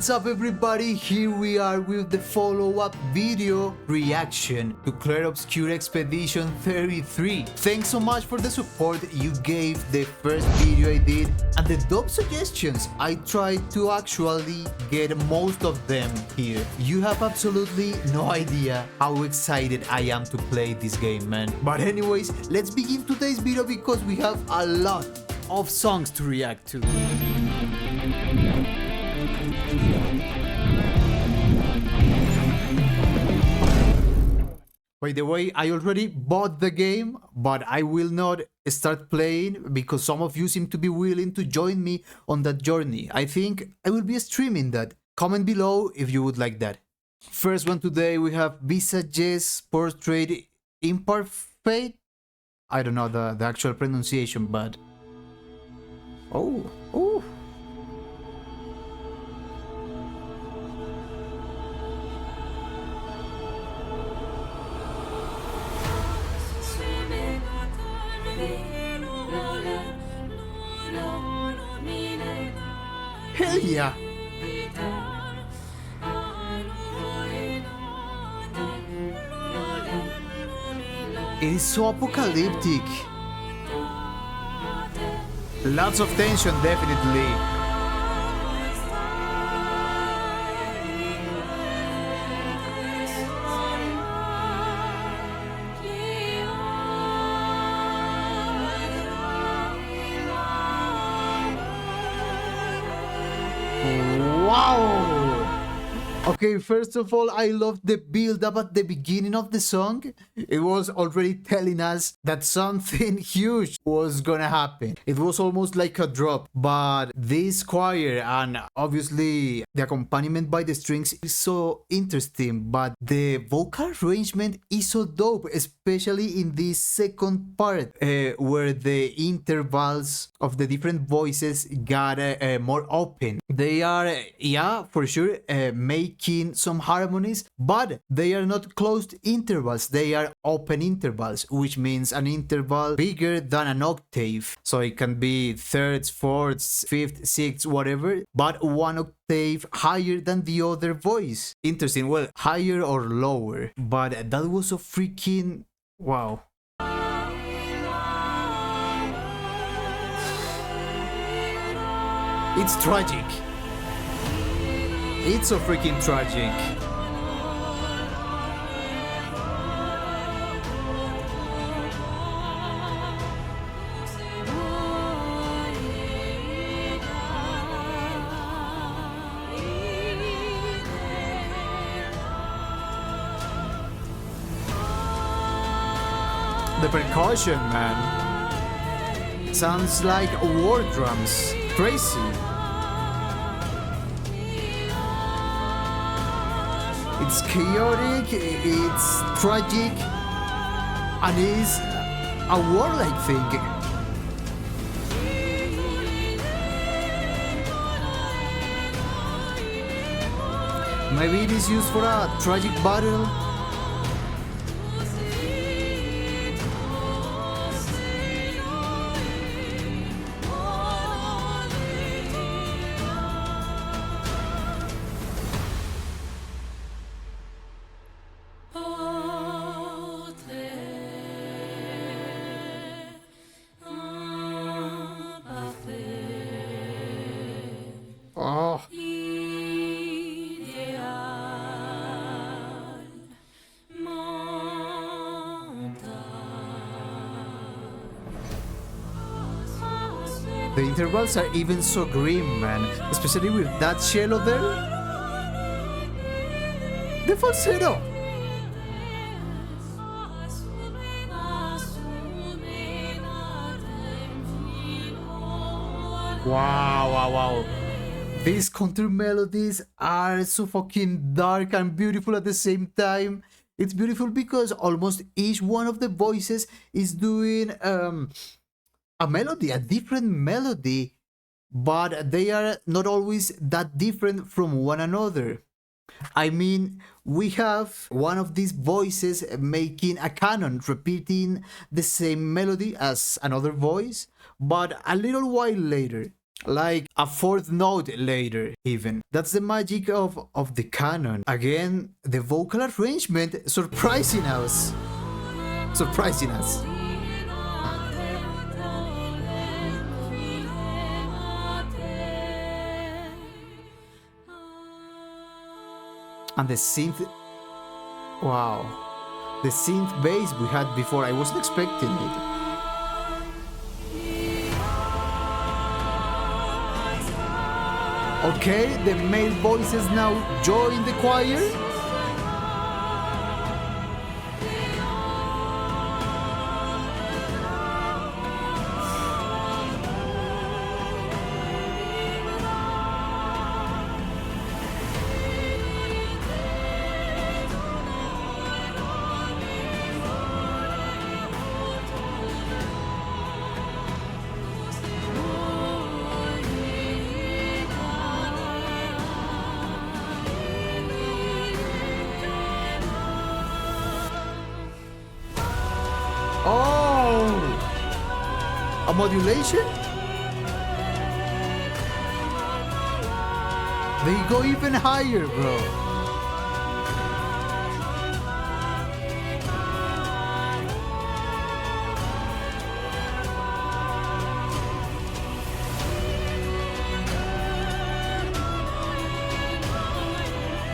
What's up everybody, here we are with the follow-up video reaction to Clair Obscure Expedition 33. Thanks so much for the support you gave the first video I did and the dope suggestions. I tried to actually get most of them here. You have absolutely no idea how excited I am to play this game, man. But anyways, let's begin today's video because we have a lot of songs to react to. By the way, I already bought the game, but I will not start playing because some of you seem to be willing to join me on that journey. I think I will be streaming that. Comment below if you would like that. First one today, we have Visages Portrait Imparfait. I don't know the actual pronunciation, but... Oh. Hell yeah! It is so apocalyptic. Lots of tension, definitely. Wow! Okay, first of all, I love the build-up at the beginning of the song. It was already telling us that something huge was gonna happen. It was almost like a drop, but this choir and obviously the accompaniment by the strings is so interesting, but the vocal arrangement is so dope, especially in this second part where the intervals of the different voices got more open. They are, yeah, for sure, making some harmonies, but they are not closed intervals, they are open intervals, which means an interval bigger than an octave. So it can be thirds, fourths, fifth, sixth, whatever, but one octave higher than the other voice. Interesting, well, higher or lower, but that was so freaking wow. It's tragic. It's so freaking tragic. The percussion, man. Sounds like war drums. Crazy. It's chaotic, it's tragic, and it's a warlike thing. Maybe it is used for a tragic battle. Oh. The intervals are even so grim, man, especially with that cello there. The falsetto. Wow. These counter melodies are so fucking dark and beautiful at the same time. It's beautiful because almost each one of the voices is doing a melody, a different melody, but they are not always that different from one another. I mean, we have one of these voices making a canon, repeating the same melody as another voice, but a little while later. like a fourth note later even. That's the magic of the canon. Again, the vocal arrangement surprising us. And the synth, wow, the synth bass we had before, I wasn't expecting it. Okay, the male voices now join the choir. A modulation? They go even higher, bro.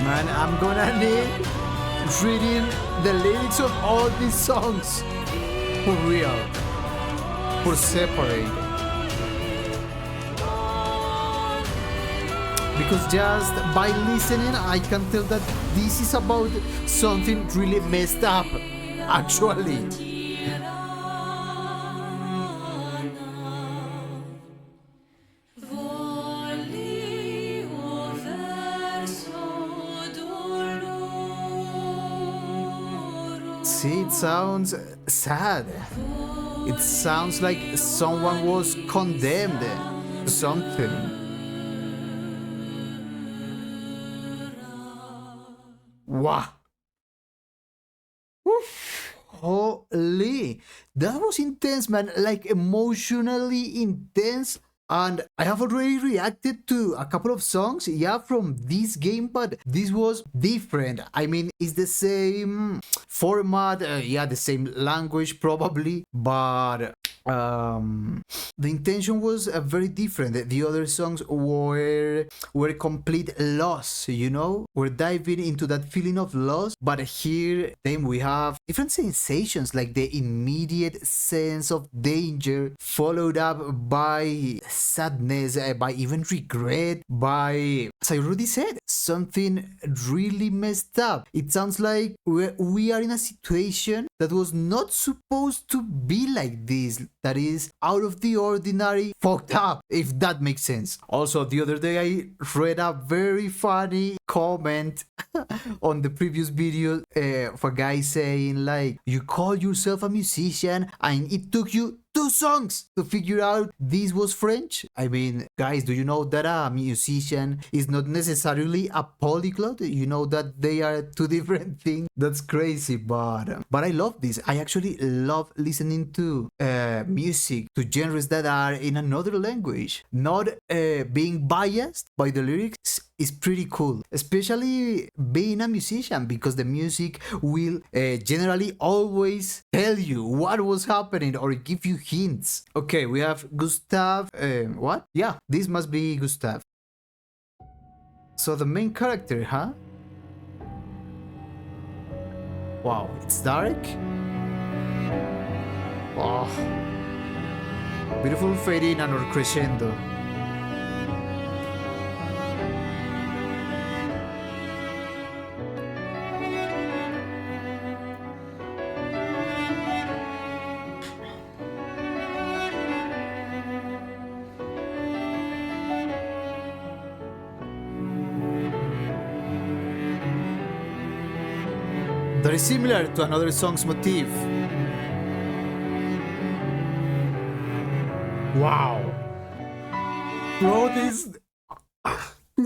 Man, I'm gonna need reading the lyrics of all these songs. For real. For separate. Because just by listening, I can tell that this is about something really messed up, actually. See, it sounds sad. It sounds like someone was condemned to something. Wow. Oof. Holy. That was intense, man. Like emotionally intense. And I have already reacted to a couple of songs, yeah, from this game, but this was different. I mean, it's the same format, yeah, the same language probably, but the intention was very different. The other songs were complete loss, you know? We're diving into that feeling of loss, but here then we have different sensations, like the immediate sense of danger followed up by sadness, by even regret, by, as I already said, something really messed up. It sounds like we are in a situation that was not supposed to be like this, that is out of the ordinary, fucked up, if that makes sense. Also, the other day I read a very funny comment on the previous video of a guy saying like, you call yourself a musician and it took you 2 songs to figure out this was French. I mean, guys, do you know that a musician is not necessarily a polyglot? You know that they are 2 different things? That's crazy, but I love this. I actually love listening to music, to genres that are in another language. Not being biased by the lyrics is pretty cool, especially being a musician, because the music will generally always tell you what was happening or give you hints. Okay, we have Gustav. What? Yeah, this must be Gustav. So the main character, huh? Wow, it's dark. Oh, beautiful fading and or crescendo. That is similar to another song's motif. Wow. Bro, this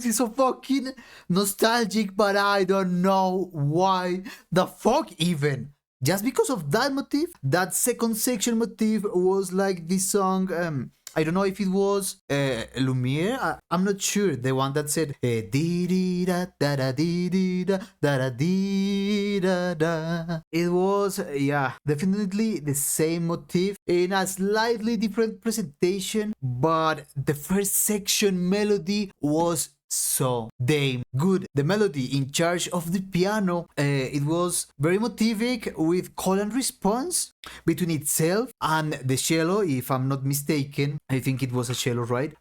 is so fucking nostalgic, but I don't know why the fuck even. Just because of that motif, that second section motif was like this song I don't know if it was Lumiere. I'm not sure. The one that said dee dee da da da dee dee da da da dee da da. It was definitely the same motif in a slightly different presentation, but the first section melody was so damn good. The melody in charge of the piano, it was very motivic with call and response between itself and the cello, if I'm not mistaken. I think it was a cello, right?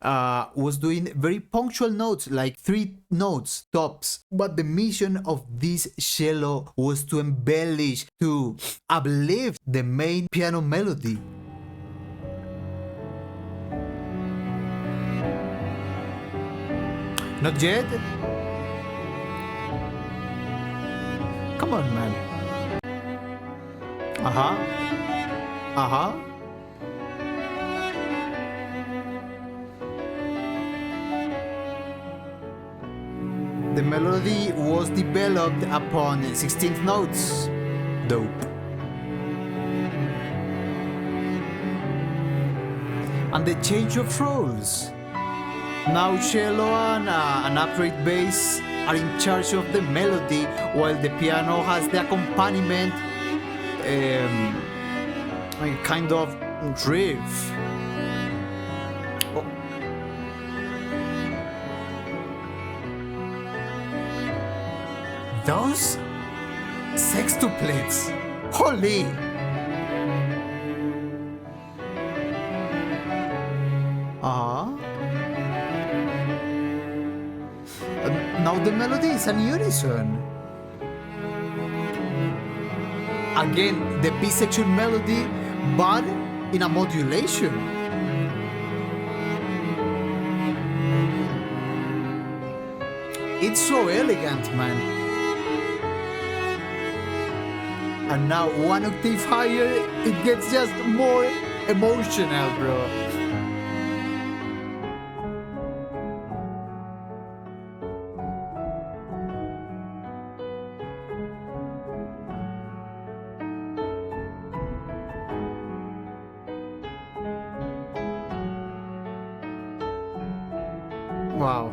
Was doing very punctual notes, like 3 notes tops. But the mission of this cello was to embellish, to uplift the main piano melody. Not yet? Come on, man. The melody was developed upon 16th notes. Dope. And the change of roles. Now cello and an upright bass are in charge of the melody, while the piano has the accompaniment, kind of riff. Oh. Those sextuplets, holy! Now the melody is an unison. Again, the B section melody, but in a modulation. It's so elegant, man. And now 1 octave higher, it gets just more emotional, bro. Wow.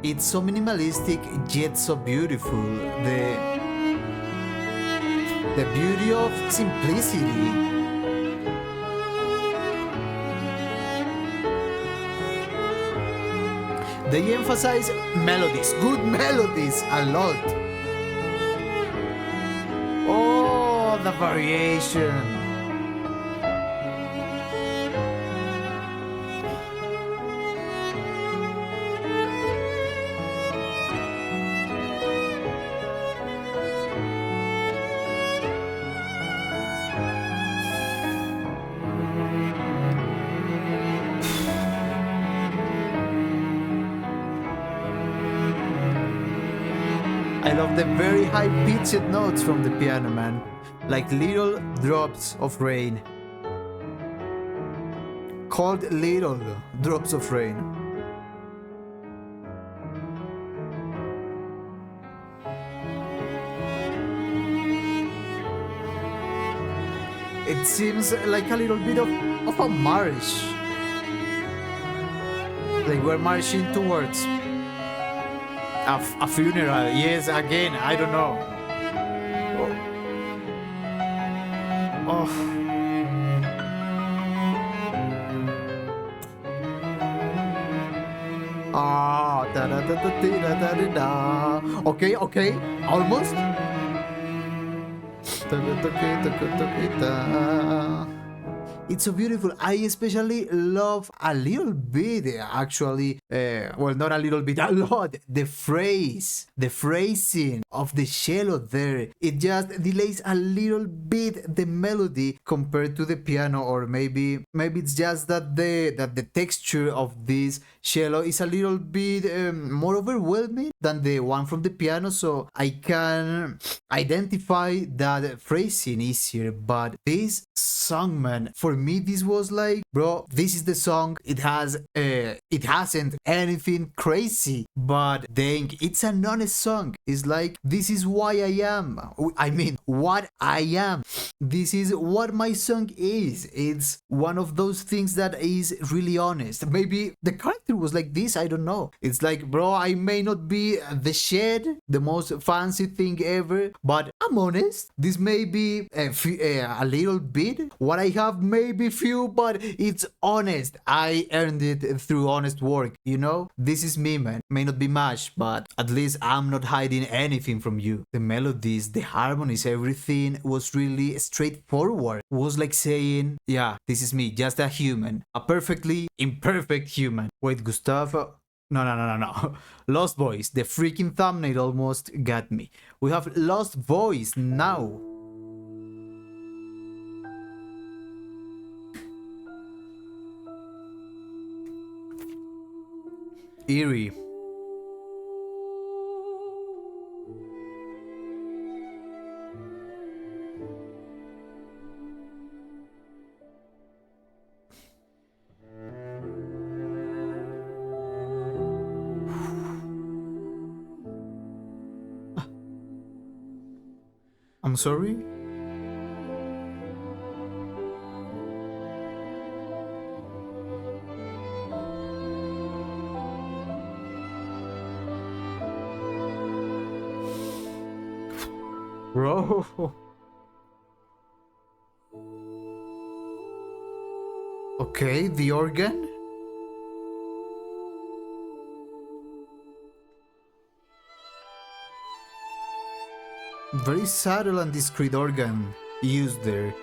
It's so minimalistic yet so beautiful. The beauty of simplicity. They emphasize melodies, good melodies, a lot. Oh, the variation. I love the very high-pitched notes from the piano, man, like little drops of rain. Called little drops of rain. It seems like a little bit of a march. Like we're marching towards a funeral. Yes, again, I don't know. Oh. Ah, da da da da da da da da. Okay, okay, almost. It's so beautiful. I especially love a little bit, actually, well, not a little bit, a lot, the phrasing of the cello there. It just delays a little bit the melody compared to the piano, or maybe it's just that the texture of this cello is a little bit more overwhelming than the one from the piano, so I can identify that phrasing easier. But this song, man, for me this was like, bro, this is the song. It hasn't anything crazy, but dang, it's an honest song. It's like, this is why I am. I mean, what I am. This is what my song is. It's one of those things that is really honest. Maybe the character was like this, I don't know. It's like, bro, I may not be the shed, the most fancy thing ever, but I'm honest. This may be a little bit. What I have may be few, but it's honest. I earned it through honest work, you know? This is me, man. May not be much, but at least I'm not hiding anything from you. The melodies, the harmonies, everything was really straightforward. It was like saying, yeah, this is me, just a human. A perfectly imperfect human. Wait, Gustav? No. Lost Voice. The freaking thumbnail almost got me. We have Lost Voice now. Eerie. I'm sorry? Bro. Okay, the organ? Very subtle and discreet organ used there.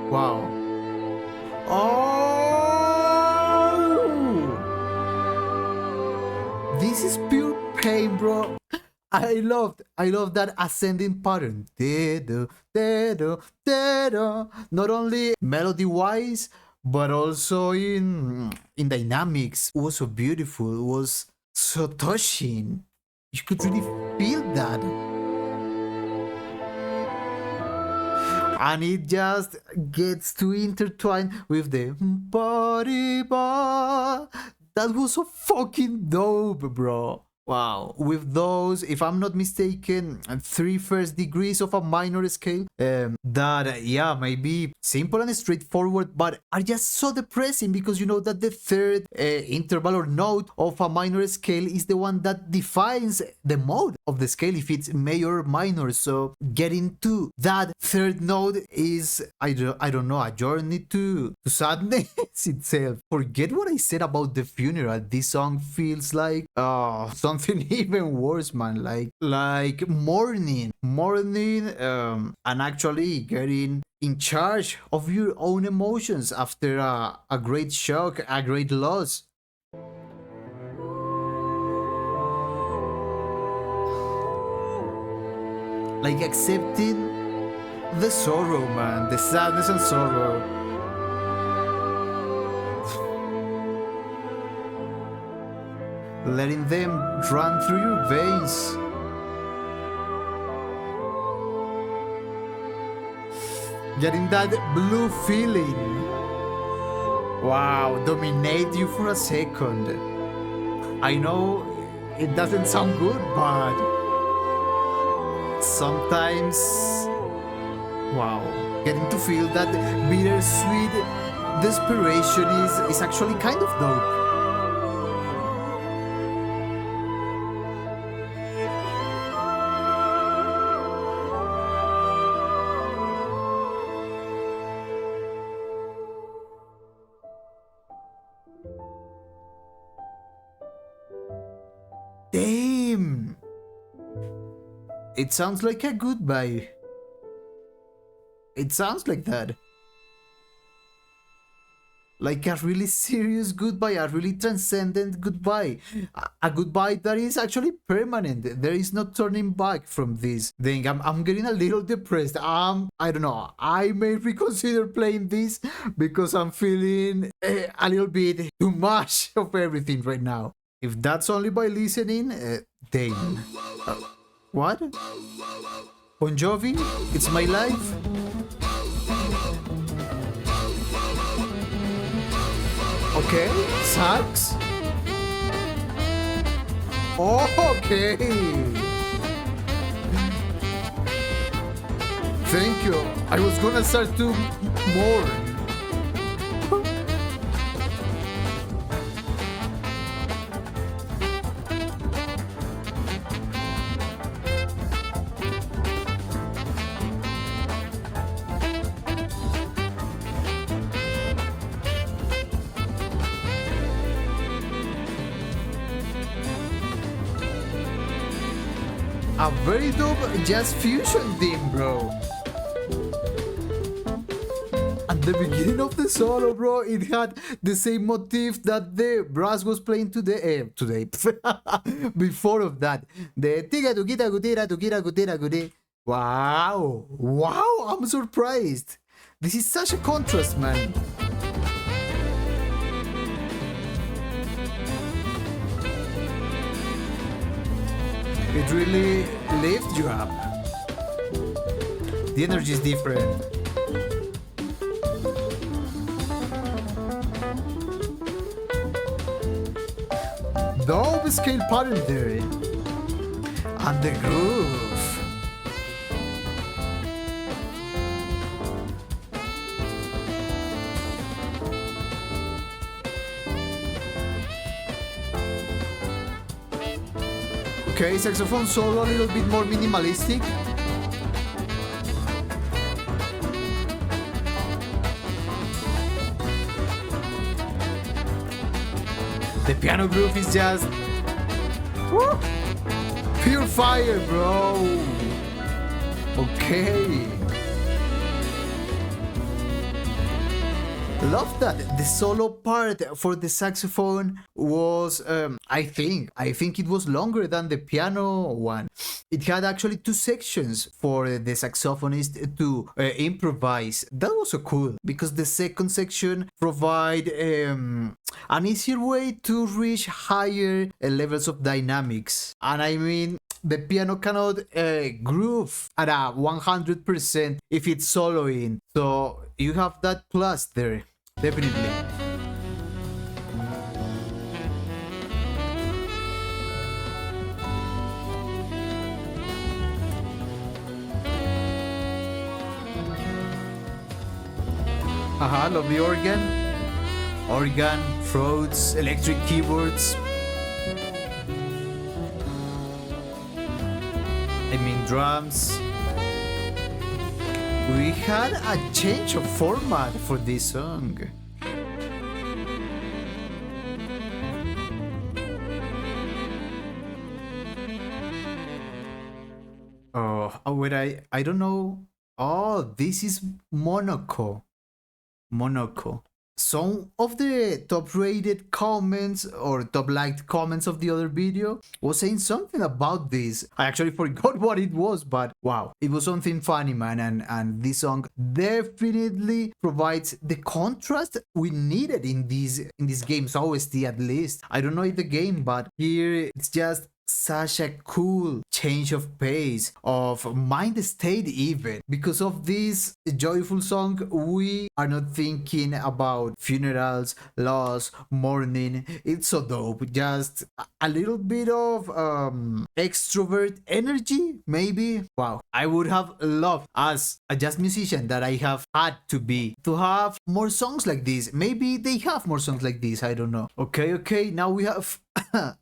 Wow. Oh! This is pure pain, bro. I love that ascending pattern. Not only melody wise, but also in dynamics. It was so beautiful. It was so touching. You could really feel that. And it just gets to intertwine with the body bar. That was so fucking dope, bro. Wow, with those, if I'm not mistaken, 3 first degrees of a minor scale, that, yeah, may be simple and straightforward, but are just so depressing because you know that the third interval or note of a minor scale is the one that defines the mode of the scale, if it's major or minor. So getting to that third note is, I don't know, a journey to sadness itself. Forget what I said about the funeral. This song feels like something even worse, man. Like mourning, and actually getting in charge of your own emotions after a great shock, a great loss. Like accepting the sorrow, man, the sadness and sorrow. Letting them run through your veins. Getting that blue feeling. Wow, dominate you for a second. I know it doesn't sound good, but sometimes, wow, getting to feel that bittersweet desperation is actually kind of dope. Damn! It sounds like a goodbye. It sounds like that. Like a really serious goodbye, a really transcendent goodbye, a goodbye that is actually permanent. There is no turning back from this thing. I'm getting a little depressed. I don't know, I may reconsider playing this because I'm feeling a little bit too much of everything right now. If that's only by listening, damn. What? Bon Jovi? It's my life? Okay, sax. Okay. Thank you. I was gonna start to mourn. A very dope jazz fusion theme, bro. At the beginning of the solo, bro, it had the same motif that the brass was playing today. Before of that, the tiga tukita gutira tukira gutira guti. Wow, I'm surprised. This is such a contrast, man. It really lifts you up. The energy is different. Dope scale pattern there. And the groove. Okay, saxophone solo a little bit more minimalistic. The piano groove is just woo, pure fire, bro. Okay. Love that the solo part for the saxophone was I think it was longer than the piano one. It had actually 2 sections for the saxophonist to improvise. That was so cool because the second section provide an easier way to reach higher levels of dynamics. And I mean, the piano cannot groove at a 100% if it's soloing. So you have that plus there, definitely. Love the organ, throats, electric keyboards. I mean drums. We had a change of format for this song. Oh wait, I don't know. Oh, this is Monoco. Some of the top rated comments or top liked comments of the other video was saying something about this. I actually forgot what it was, but wow, it was something funny, man. And this song definitely provides the contrast we needed in this game's OST, at least. I don't know if the game, but here it's just such a cool change of pace, of mind state even. Because of this joyful song, we are not thinking about funerals, loss, mourning. It's so dope. Just a little bit of extrovert energy, maybe. Wow, I would have loved, as a jazz musician that I have had to be, to have more songs like this. Maybe they have more songs like this, I don't know. Okay, now we have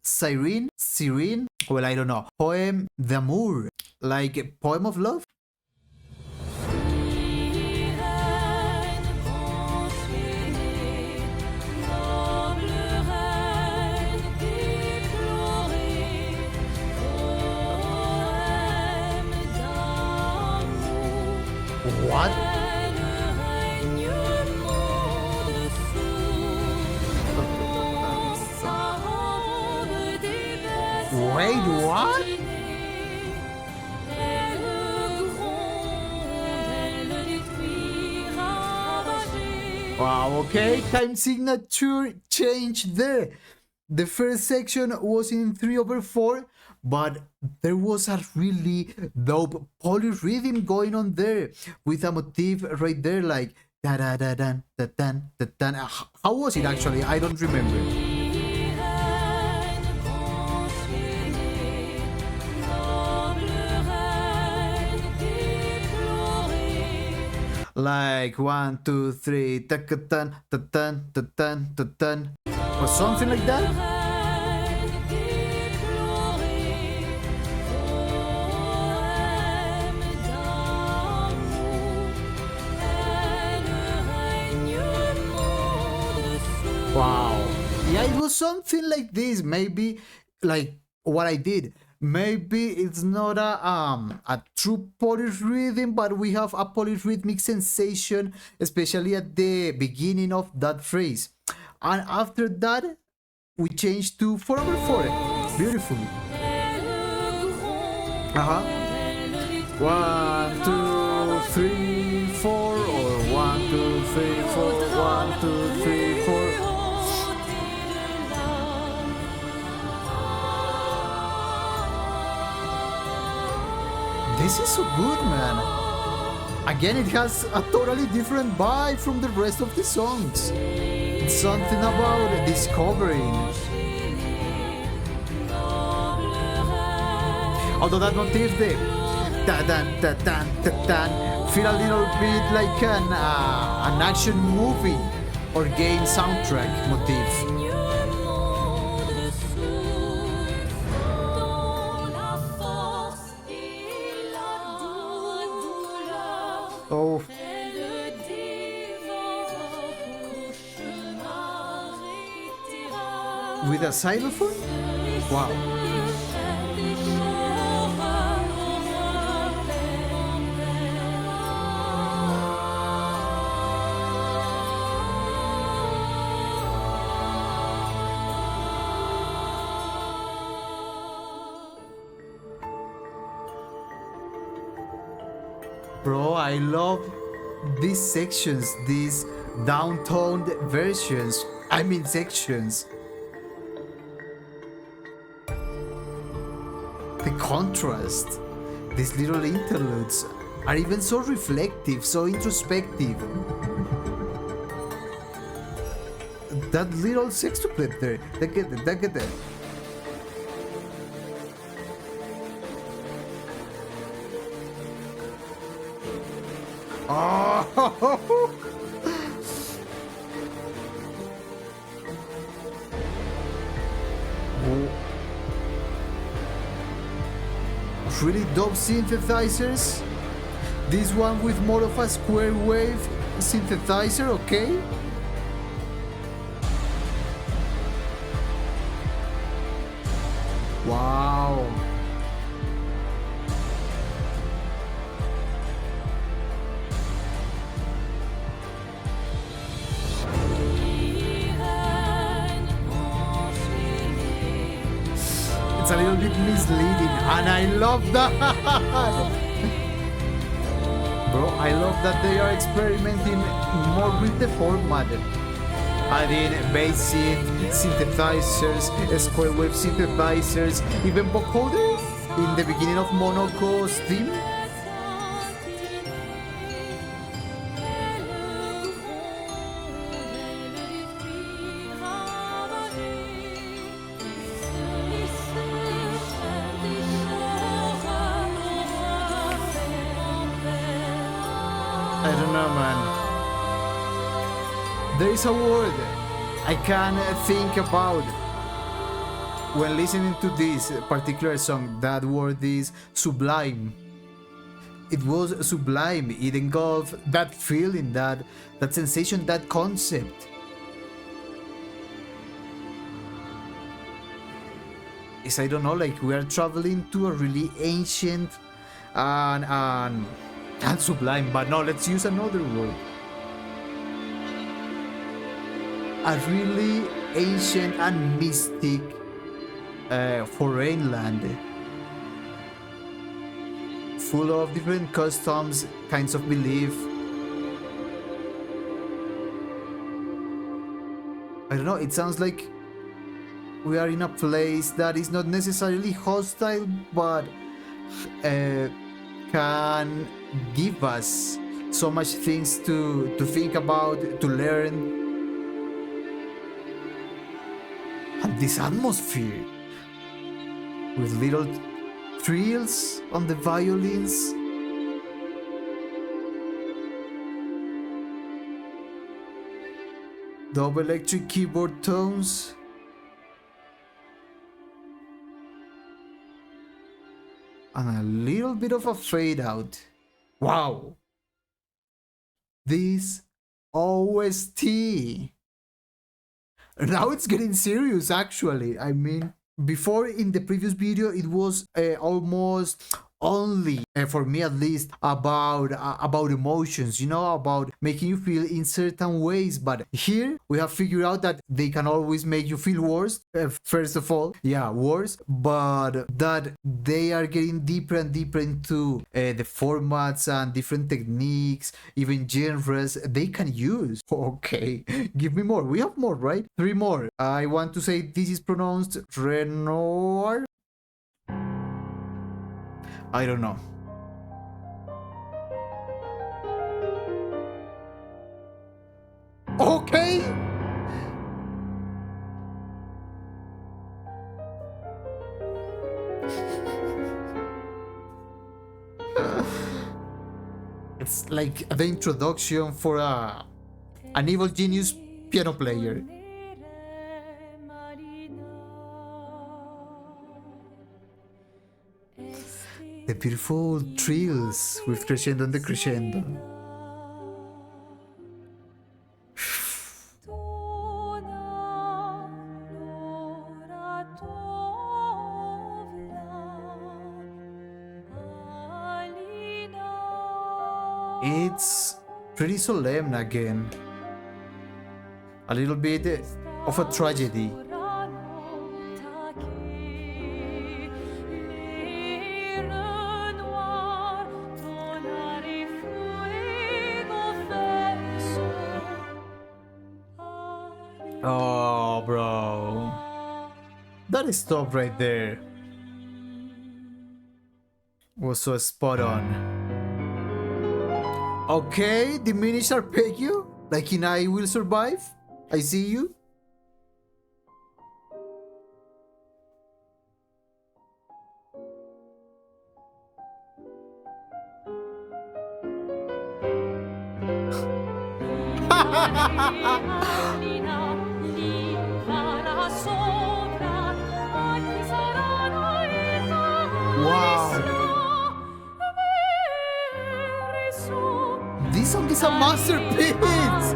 Sirène, well, I don't know. Poème d'amour, like a poem of love. What? Wait, what? Wow, okay, time signature change there. The first section was in 3/4, but there was a really dope polyrhythm going on there with a motif right there, like da da da dan da dan da dan. How was it actually? I don't remember. Like 1, 2, 3, ta ta tan ta tan ta tan ta tan, or something like that. Wow. Yeah, it was something like this. Maybe like what I did. Maybe it's not a true polyrhythm, but we have a polyrhythmic sensation, especially at the beginning of that phrase. And after that, we change to 4/4. Beautiful. Uh-huh. 1, 2, 3, 4, or 1, 2, 3, 4, 1, 2, 3, 4. This is so good, man. Again, it has a totally different vibe from the rest of the songs. It's something about discovering. Although that motif, the da-dan, da-dan, da-dan, feel a little bit like an action movie or game soundtrack motif. Oh. With a xylophone? Wow. Bro, I love these sections, these downtoned versions. I mean sections. The contrast, these little interludes are even so reflective, so introspective. That little sextuplet there, look at that. Oh! Really dope synthesizers. This one with more of a square wave synthesizer, okay? Wow. It's a little bit misleading, and I love that. Bro, I love that they are experimenting more with the format, adding bass synthesizers, square wave synthesizers, even vocoder in the beginning of Monoco's theme. I don't know, man. There is a word I can think about when listening to this particular song. That word is sublime. It was sublime. It engulfed that feeling, that sensation, that concept. It's, I don't know, like we are traveling to a really ancient and sublime, but no, let's use another word. A really ancient and mystic foreign land, full of different customs, kinds of belief. I don't know, it sounds like we are in a place that is not necessarily hostile, but can give us so much things to think about, to learn. And this atmosphere with little trills on the violins. Double electric keyboard tones. And a little bit of a fade out. Wow! This OST. Now it's getting serious, actually. I mean, before in the previous video, it was almost only, for me at least, about emotions, you know, about making you feel in certain ways. But here we have figured out that they can always make you feel worse. First of all, yeah, worse, but that they are getting deeper and deeper into the formats and different techniques, even genres they can use. Okay, give me more. We have more, right? 3 more. I want to say this is pronounced Renoir. I don't know. Okay. It's like the introduction for an evil genius piano player. The beautiful trills with crescendo and decrescendo. It's pretty solemn again. A little bit of a tragedy. Oh, bro. That stop right there was so spot on. Okay, diminished arpeggio, like in I Will Survive. I see you. Wow. This song is a masterpiece.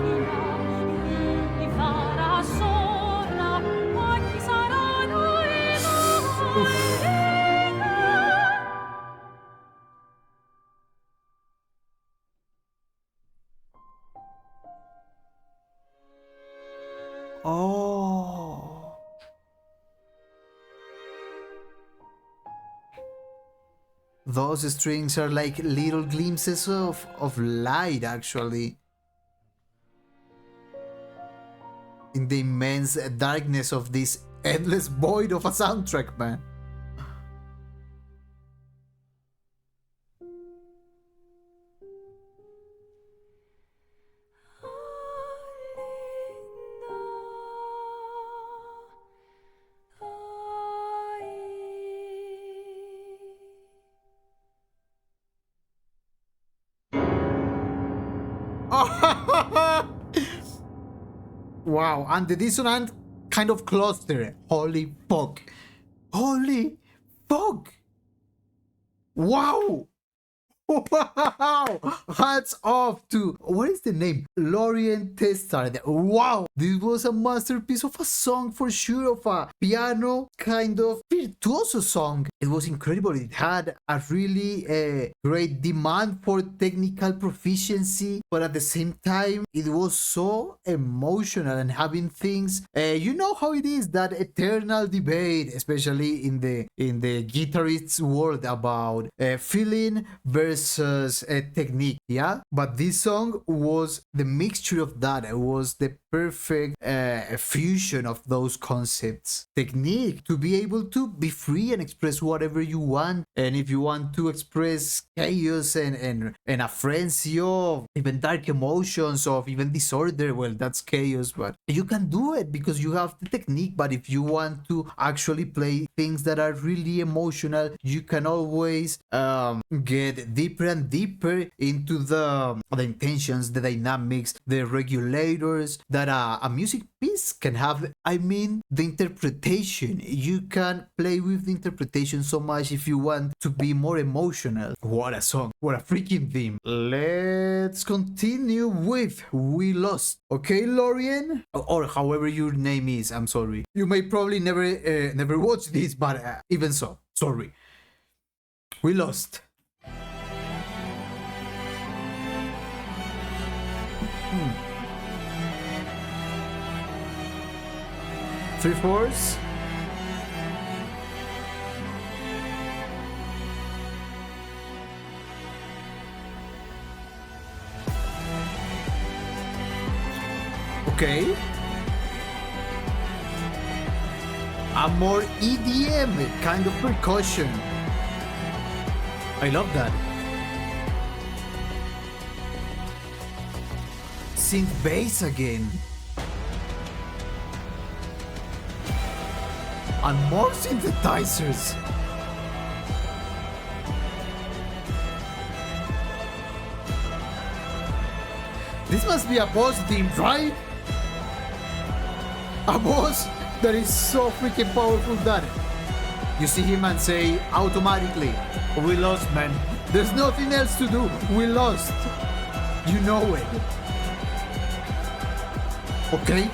Oh. Those strings are like little glimpses of light, actually. In the immense darkness of this endless void of a soundtrack, man. Wow, and the dissonant kind of cluster. Holy fuck. Holy fuck. Wow. Wow! Hats off to, what is the name? Lorien Testar. Wow! This was a masterpiece of a song for sure, of a piano kind of virtuoso song. It was incredible. It had a really great demand for technical proficiency, but at the same time, it was so emotional and having things. You know how it is, that eternal debate, especially in the guitarist's world, about feeling versus technique. Yeah, but this song was the mixture of that. It was the perfect fusion of those concepts. Technique, to be able to be free and express whatever you want, and if you want to express chaos and a frenzy of even dark emotions, of even disorder, well, that's chaos, but you can do it because you have the technique. But if you want to actually play things that are really emotional, you can always get deeper and deeper into the intentions, the dynamics, the regulators that a music piece can have. I mean, the interpretation. You can play with the interpretation so much if you want to be more emotional. What a song. What a freaking theme. Let's continue with We Lost. Okay, Lorien? Or however your name is. I'm sorry. You may probably never watch this, but even so, sorry. We Lost. 3/4. Okay. A more EDM kind of percussion. I love that. Synth bass again. And more synthesizers. This must be a boss theme, right? A boss that is so freaking powerful that you see him and say automatically, we lost, man. There's nothing else to do. We lost. You know it. Okay.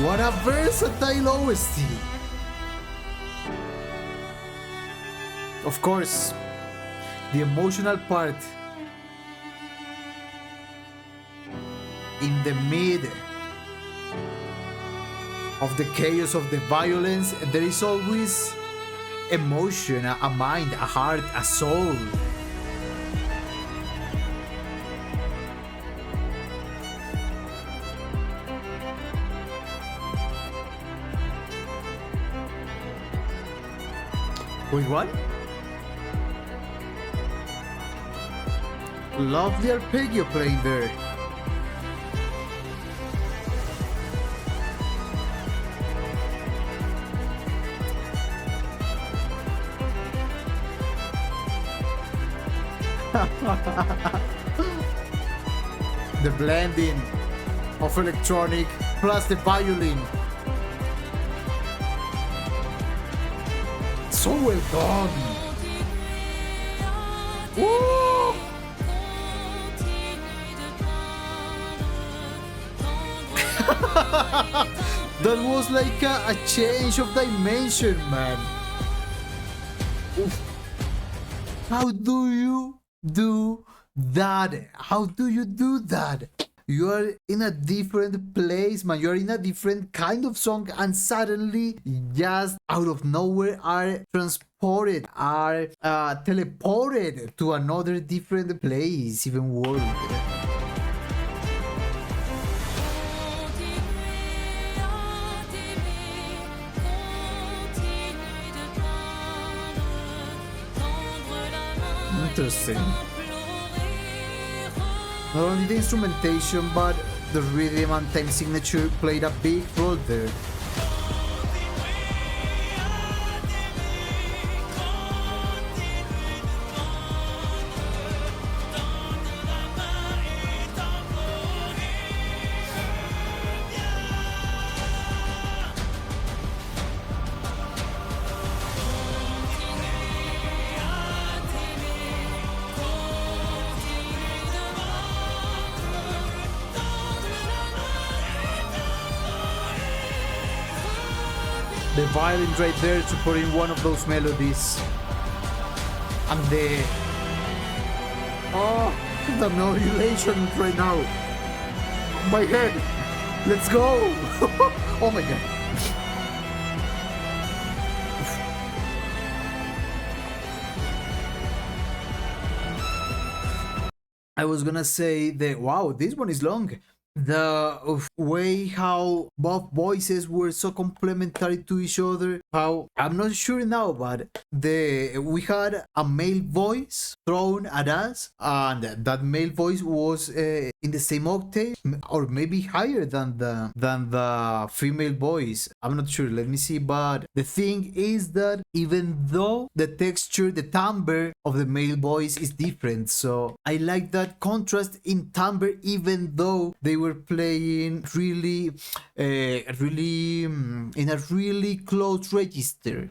What a versatile OST. Of course, the emotional part in the mid of the chaos of the violence, there is always emotion, a mind, a heart, a soul. Wait, what? Love the arpeggio playing there. The blending of electronic plus the violin. So well done. Woo! That was like a change of dimension, man. Oof. How do you do that? How do you do that? You are in a different place, man. You are in a different kind of song, and suddenly, just out of nowhere, are transported, are teleported to another different place, even world. Interesting. Not only the instrumentation, but the rhythm and time signature played a big role there. The violin right there supporting one of those melodies. And the modulation right now. My head. Let's go. Oh my god. I was gonna say that, wow, this one is long. The way how both voices were so complementary to each other. How, I'm not sure now, but we had a male voice thrown at us, and that male voice was in the same octave, or maybe higher than the female voice. I'm not sure. Let me see. But the thing is that even though the texture, the timbre of the male voice is different, so I like that contrast in timbre, even though they were playing really in a really close register.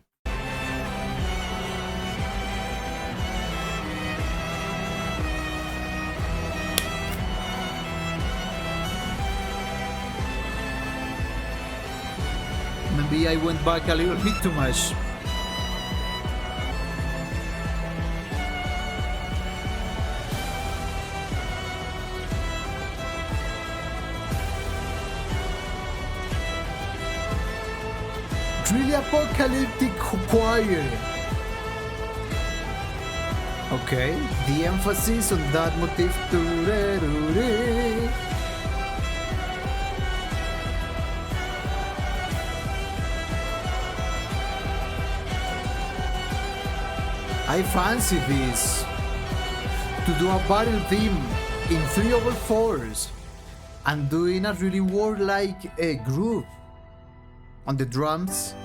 Maybe I went back a little bit too much. Really apocalyptic choir. Okay, the emphasis on that motif. I fancy this. To do a battle theme in 3/4 and doing a really warlike groove on the drums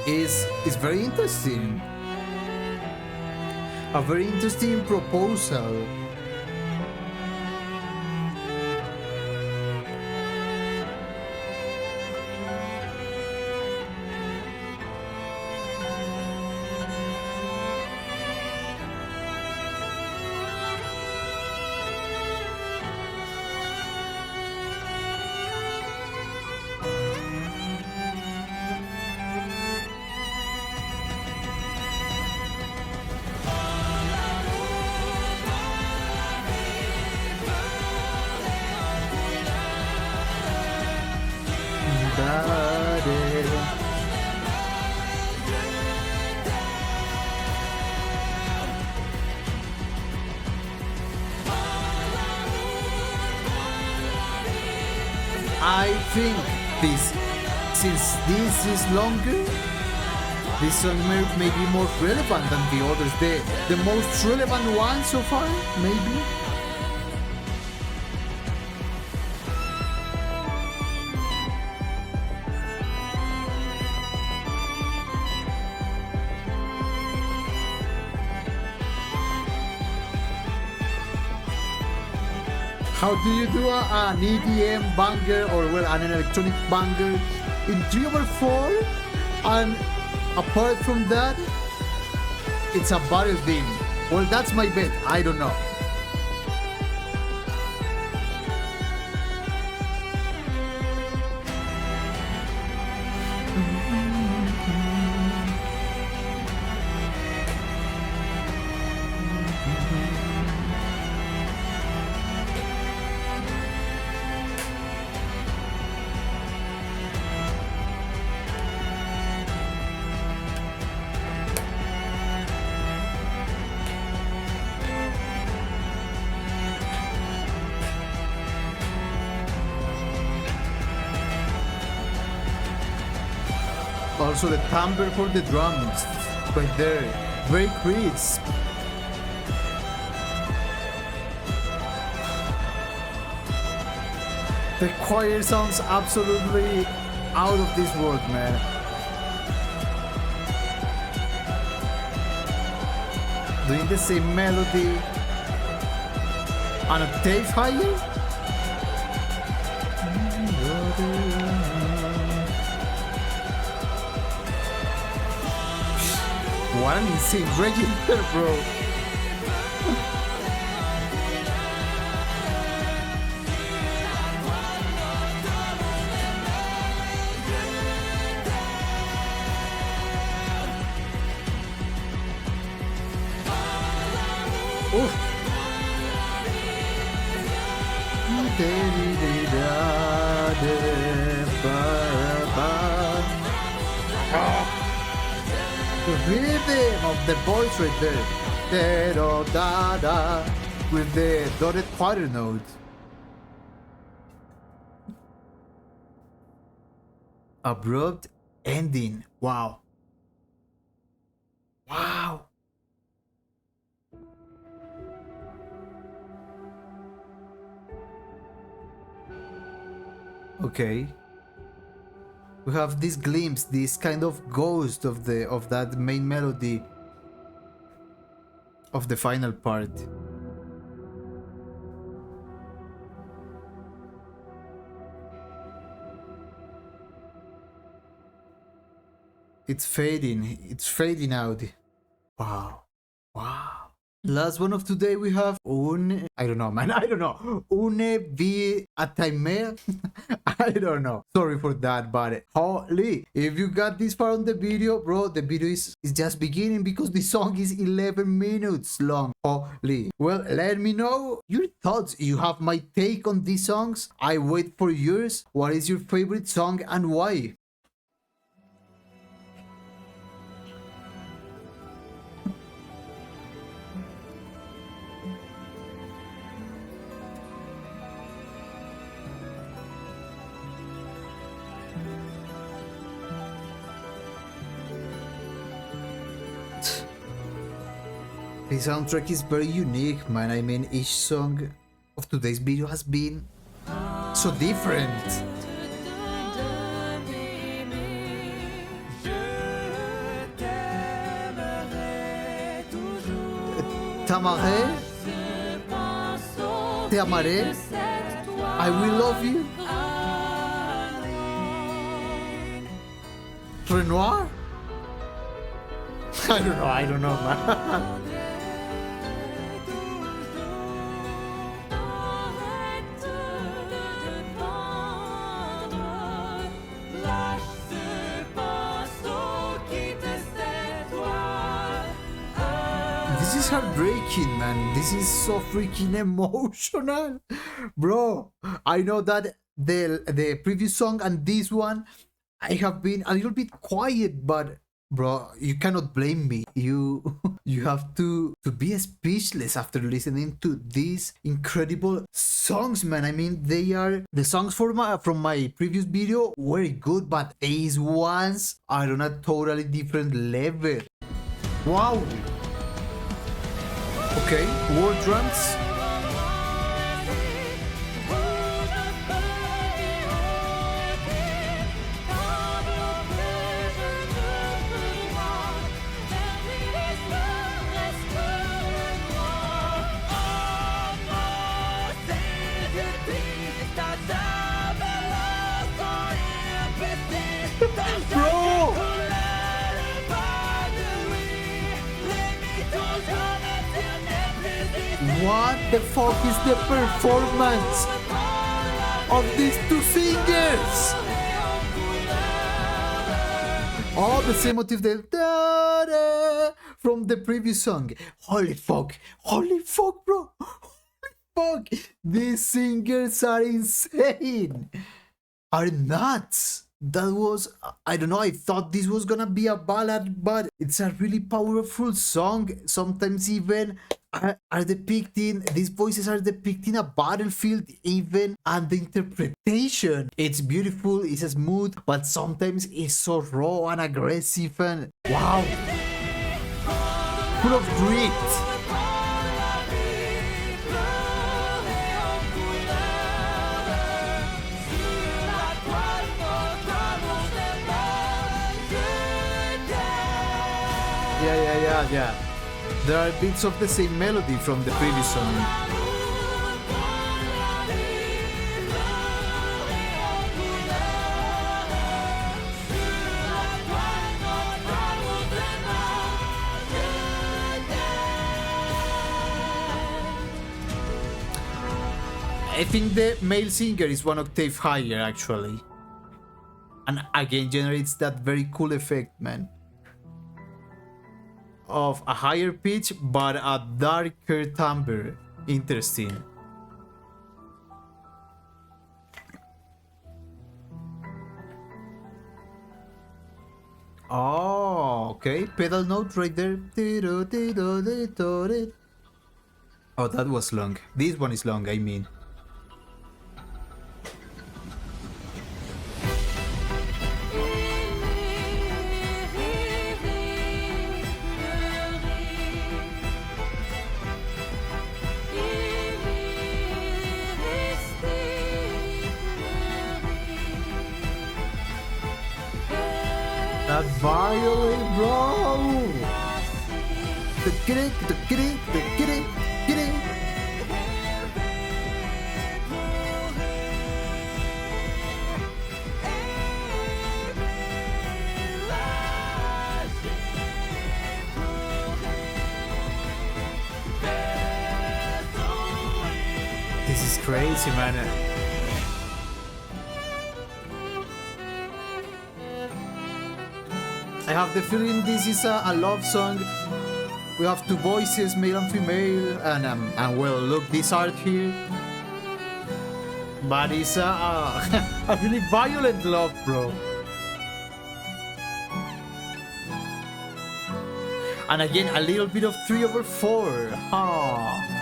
is very interesting. A very interesting proposal. I think since this is longer, this song may be more relevant than the others. The most relevant one so far, maybe. How do you do an EDM banger, or well, an electronic banger in 3/4? And apart from that, it's a battle theme. Well, that's my bet. I don't know. Also the timbre for the drums, right there, very crisp. The choir sounds absolutely out of this world, man. Doing the same melody, an octave higher. What an insane register, bro. The rhythm of the voice right there. Da-da-da-da. With the dotted quarter note. Abrupt ending. Wow. Wow. Okay. We have this glimpse, this kind of ghost of that main melody of the final part. It's fading out. Wow. Wow. Last one of today we have I don't know, man. I don't know. Une vie à timer. I don't know. Sorry for that, but holy. If you got this far on the video, bro, the video is just beginning because the song is 11 minutes long. Holy. Well, let me know your thoughts. You have my take on these songs. I wait for yours. What is your favorite song and why? The soundtrack is very unique, man. I mean, each song of today's video has been so different. T'aimerai, te amaré, I will love you. Renoir? I don't know, man. This is heartbreaking, man. This is so freaking emotional. Bro, I know that the previous song and this one, I have been a little bit quiet, but bro, you cannot blame me. You have to be speechless after listening to these incredible songs, man. I mean, they are the songs from my previous video were good, but these ones are on a totally different level. Wow. Okay, war drums. Bro! What the fuck is the performance of these two singers? Oh, the same motif from the previous song. Holy fuck, bro. Holy fuck. These singers are insane. Are nuts. That was, I don't know, I thought this was gonna be a ballad, but it's a really powerful song. Sometimes even are depicting, these voices are depicting a battlefield even, and the interpretation, it's beautiful, it's smooth, but sometimes it's so raw and aggressive and wow, full of grit. Yeah. There are bits of the same melody from the previous song. I think the male singer is one octave higher actually. And again generates that very cool effect, man. Of a higher pitch but a darker timbre. Interesting. Oh, okay. Pedal note right there. Oh, that was long. This one is long, I mean. That violin, bro! The kitty, the kitty, the kitty, kitty. This is crazy, man. I have the feeling this is a love song. We have two voices, male and female, and well, look, this art here. But it's a really violent love, bro. And again, a little bit of 3/4. Huh.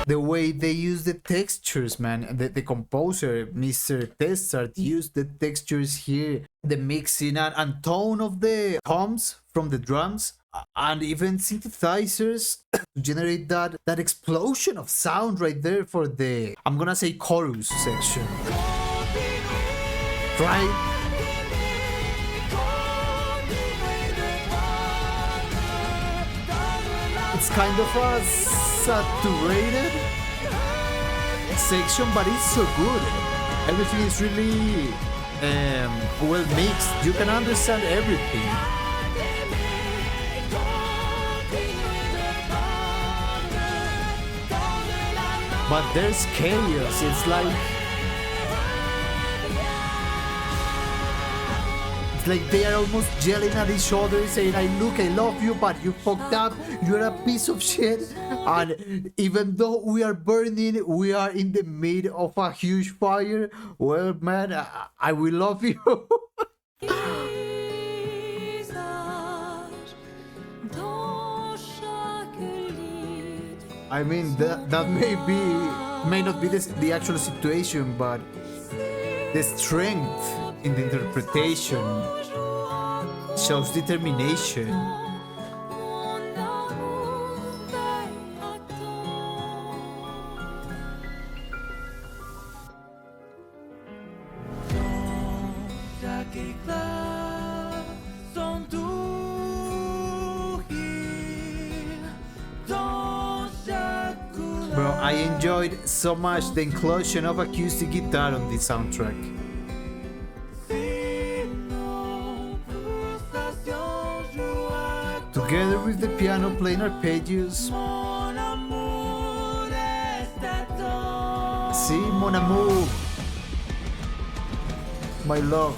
The way they use the textures, man. The composer, Mr. Tessart, used the textures here. The mixing and tone of the toms from the drums. And even synthesizers to generate that explosion of sound right there for the, I'm gonna say, chorus section. Right? It's kind of a saturated section, but it's so good. Everything is really well mixed. You can understand everything. But there's chaos. It's like they are almost yelling at each other, saying, I love you, but you fucked up, you're a piece of shit. And even though we are burning, we are in the mid of a huge fire. Well, man, I will love you. I mean, that may not be the actual situation, but the strength in the interpretation shows determination. Bro, I enjoyed so much the inclusion of acoustic guitar on this soundtrack. Together with the piano playing arpeggios. See, mon amour, my love.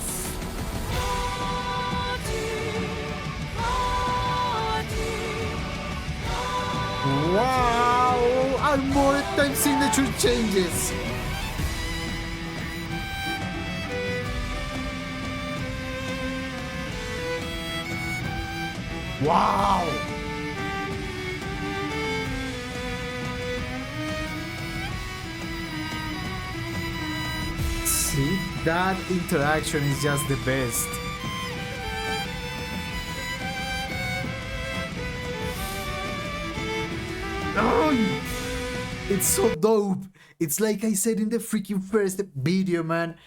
Wow! And more time signature changes. Wow! See, that interaction is just the best. Oh, it's so dope. It's like I said in the freaking first video, man.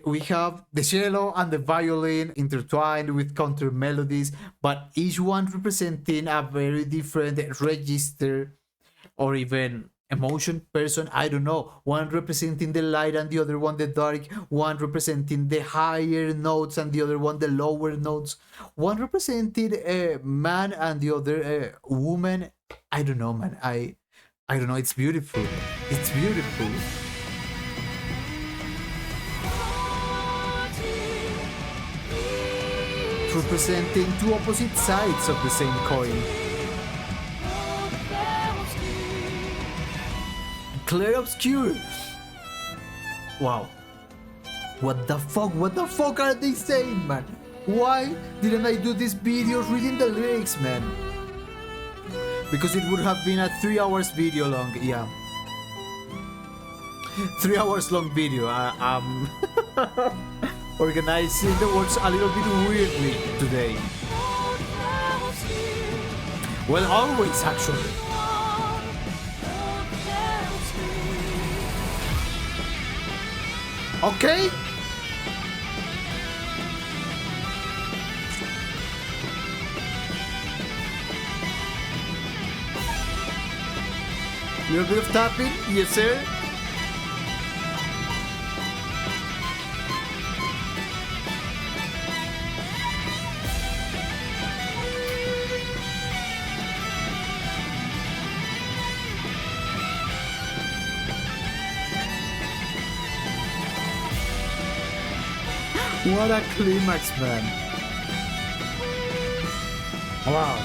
We have the cello and the violin intertwined with counter melodies, but each one representing a very different register or even emotion person. I don't know. One representing the light and the other one the dark. One representing the higher notes and the other one the lower notes. One representing a man and the other woman. I don't know, man. I don't know. It's beautiful. It's beautiful. Representing two opposite sides of the same coin. Clair obscure. Wow. What the fuck? What the fuck are they saying, man? Why didn't I do this video reading the lyrics, man? Because it would have been a 3 hours video long, yeah. 3 hours long video. I'm organizing the words a little bit weirdly today. Well, always actually. Okay. Little bit of tapping, yes sir. What a climax, man. Wow.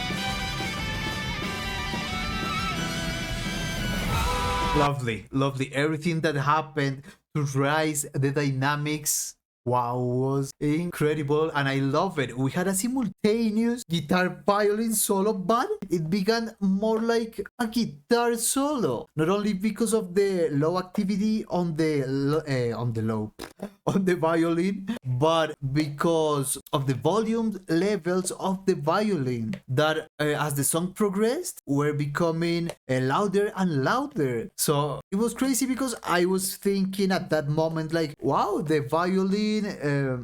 Lovely, lovely. Everything that happened to rise the dynamics, wow, was incredible, and I love it. We had a simultaneous guitar violin solo, but it began more like a guitar solo. Not only because of the low activity on the violin, but because of the volume levels of the violin that as the song progressed were becoming louder and louder. So it was crazy because I was thinking at that moment like, wow, the violin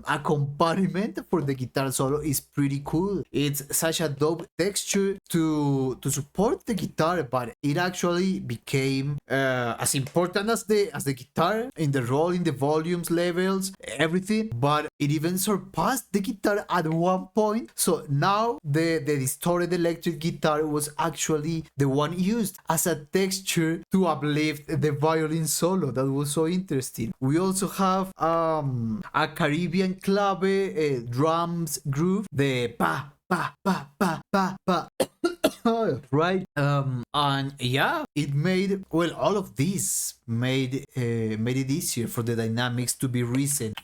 accompaniment for the guitar solo is pretty cool. It's such a dope texture to support the guitar, but it actually became as important as the guitar in the role, in the volumes, levels, everything, but it even surpassed the guitar at one point. So now the distorted electric guitar was actually the one used as a texture to uplift the violin solo. That was so interesting. We also have a Caribbean clave drums groove, the pa pa pa pa pa pa. Right, and yeah, it made, well, all of this made it easier for the dynamics to be recent.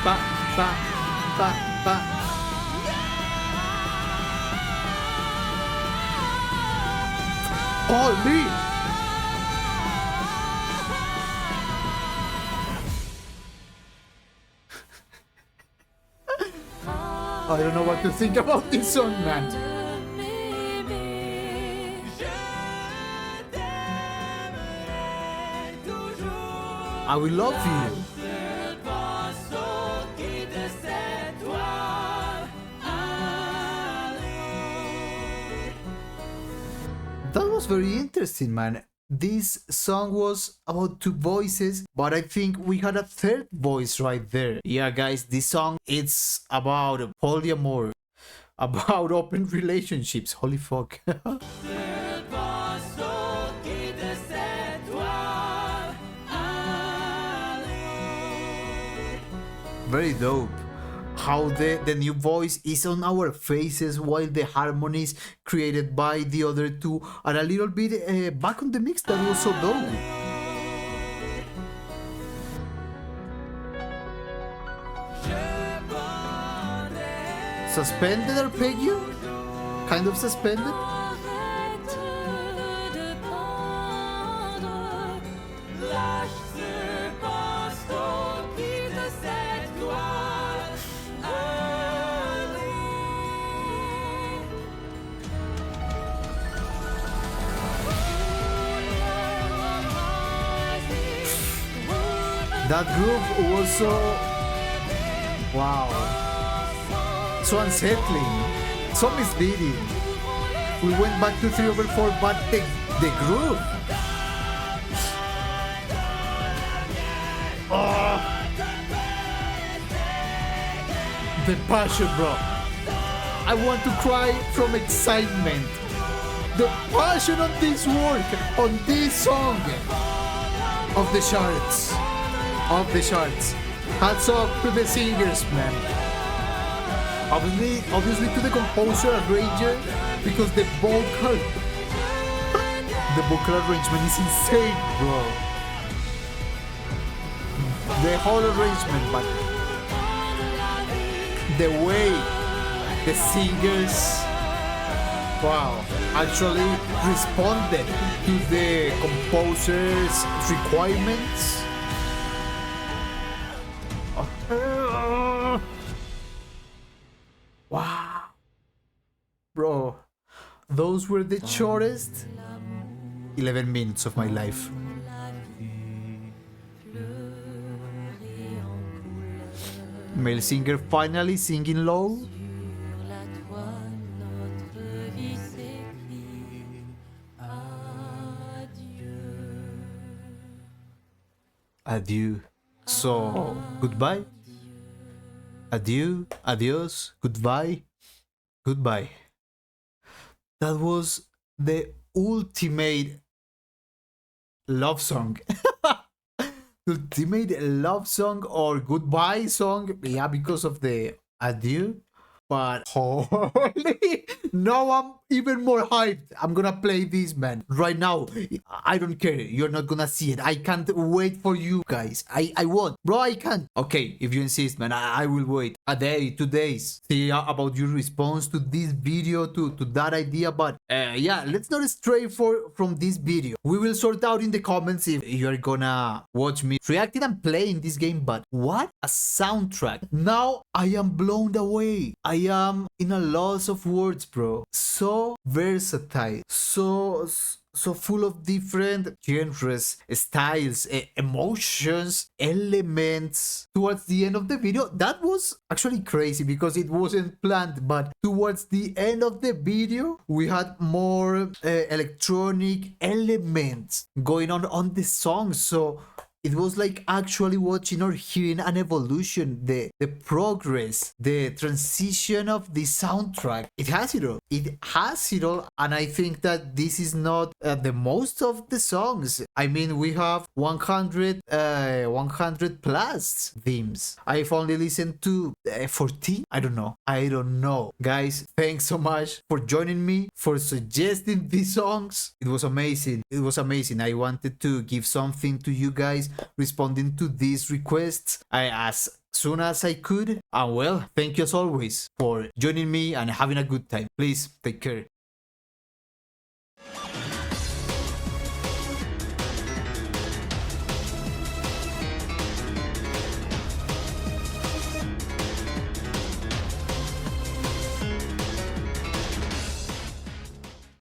Ba, ba, ba, ba. Holy! I don't know what to think about this song, man. I will love you. That was very interesting, man. This song was about two voices, but I think we had a third voice right there. Yeah, guys, this song, it's about polyamour, about open relationships. Holy fuck. Very dope. How the new voice is on our faces while the harmonies created by the other two are a little bit back on the mix. That was so dope. Suspended arpeggio? Kind of suspended? That groove was so... wow. So unsettling. So misleading. We went back to 3/4, but the groove... oh. The passion, bro. I want to cry from excitement. The passion on this work, on this song. Of the charts. Of the charts. Hats off to the singers, man. Obviously to the composer, arranger, because the vocal arrangement is insane, bro. The whole arrangement, but the way the singers, wow, actually responded to the composer's requirements. Wow, bro, those were the shortest 11 minutes of my life. Male singer finally singing low. Adieu. So, goodbye. Adieu, adios, goodbye, goodbye. That was the ultimate love song. Ultimate love song or goodbye song. Yeah, because of the adieu. But holy, now I'm even more hyped. I'm gonna play this, man, right now. I don't care. You're not gonna see it. I can't wait for you guys. I won't, bro. I can't. Okay, if you insist, man, I will wait a day, 2 days. See about your response to this video, to that idea. But yeah, let's not stray from this video. We will sort out in the comments if you're gonna watch me reacting and playing this game. But what a soundtrack! Now I am blown away. I am in a loss of words, bro. So versatile, so full of different genres, styles, emotions, elements. Towards the end of the video, that was actually crazy because it wasn't planned, but towards the end of the video, we had more electronic elements going on the song. So it was like actually watching or hearing an evolution, the progress, the transition of the soundtrack. It has it all. It has it all, and I think that this is not the most of the songs. I mean, we have 100 plus themes. I've only listened to 14. I don't know. Guys, thanks so much for joining me, for suggesting these songs. It was amazing. I wanted to give something to you guys, responding to these requests as soon as I could. And well, thank you as always for joining me and having a good time. Please take care.